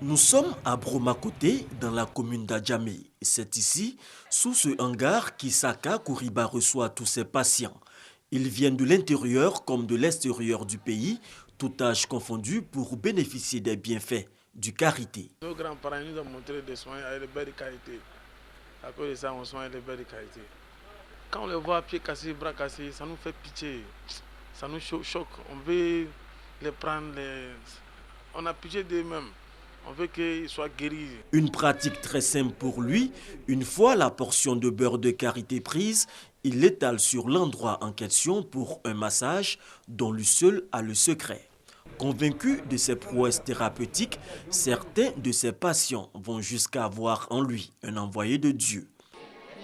Nous sommes à Bromakoté, dans la commune d'Adjamé. C'est ici, sous ce hangar, qu'Issaka Kouriba reçoit tous ses patients. Ils viennent de l'intérieur comme de l'extérieur du pays, tout âge confondu, pour bénéficier des bienfaits du Carité. Nos grands-parents nous ont montré des soins avec des belles qualités. À cause de ça, on soigne les belles qualités. Quand on les voit pieds cassés, bras cassés, ça nous fait pitié. Ça nous choque. On veut les prendre, on a pitié d'eux-mêmes. On veut qu'ils soient guéris. Une pratique très simple pour lui. Une fois la portion de beurre de karité prise, il l'étale sur l'endroit en question pour un massage dont lui seul a le secret. Convaincus de ses prouesses thérapeutiques, certains de ses patients vont jusqu'à voir en lui un envoyé de Dieu.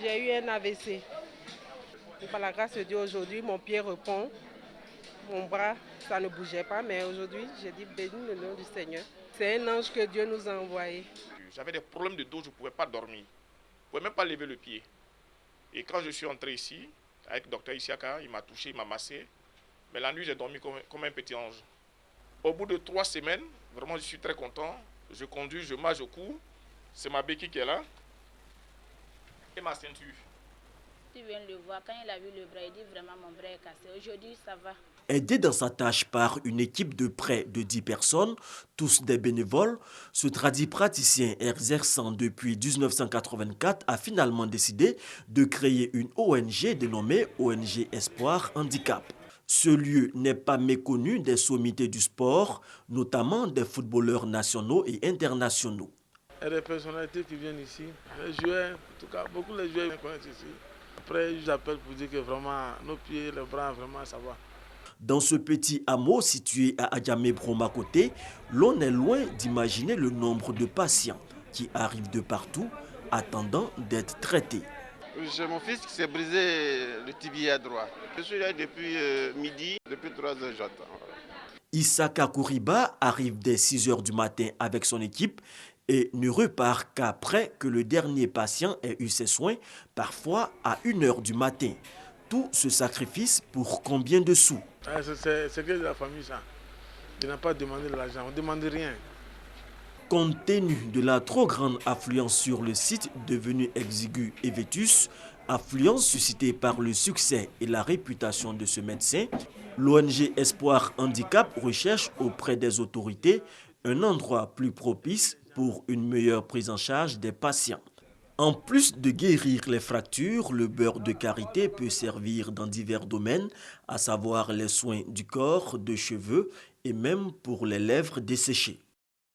J'ai eu un AVC. Par la grâce de Dieu, aujourd'hui, mon pied reprend. Mon bras, ça ne bougeait pas, mais aujourd'hui, j'ai dit béni le nom du Seigneur. C'est un ange que Dieu nous a envoyé. J'avais des problèmes de dos, je ne pouvais pas dormir. Je ne pouvais même pas lever le pied. Et quand je suis entré ici, avec le docteur Issaka, il m'a touché, il m'a massé. Mais la nuit, j'ai dormi comme un petit ange. Au bout de 3 semaines, vraiment, je suis très content. Je conduis, je marche au cou. C'est ma béquille qui est là. Et ma ceinture. Tu viens le voir, quand il a vu le bras, il dit vraiment mon bras est cassé. Aujourd'hui, ça va. Aidé dans sa tâche par une équipe de près de 10 personnes, tous des bénévoles, ce tradit praticien exerçant depuis 1984 a finalement décidé de créer une ONG dénommée ONG Espoir Handicap. Ce lieu n'est pas méconnu des sommités du sport, notamment des footballeurs nationaux et internationaux. Il y a des personnalités qui viennent ici, les joueurs, en tout cas, beaucoup de joueurs connaissent ici. Après, j'appelle pour dire que vraiment, nos pieds, les bras, vraiment, ça va. Dans ce petit hameau situé à Adjamé Bromakoté, l'on est loin d'imaginer le nombre de patients qui arrivent de partout, attendant d'être traités. J'ai mon fils qui s'est brisé le tibia droit. Je suis là depuis midi, depuis 3 heures j'attends. Issaka Kouriba arrive dès 6 heures du matin avec son équipe et ne repart qu'après que le dernier patient ait eu ses soins, parfois à 1 heure du matin. Tout ce sacrifice pour combien de sous? C'est que de la famille ça. Il n'a pas demandé de l'argent, on ne demande rien. Compte tenu de la trop grande affluence sur le site devenu exigu et vétus, affluence suscitée par le succès et la réputation de ce médecin, l'ONG Espoir Handicap recherche auprès des autorités un endroit plus propice pour une meilleure prise en charge des patients. En plus de guérir les fractures, le beurre de karité peut servir dans divers domaines, à savoir les soins du corps, de cheveux et même pour les lèvres desséchées.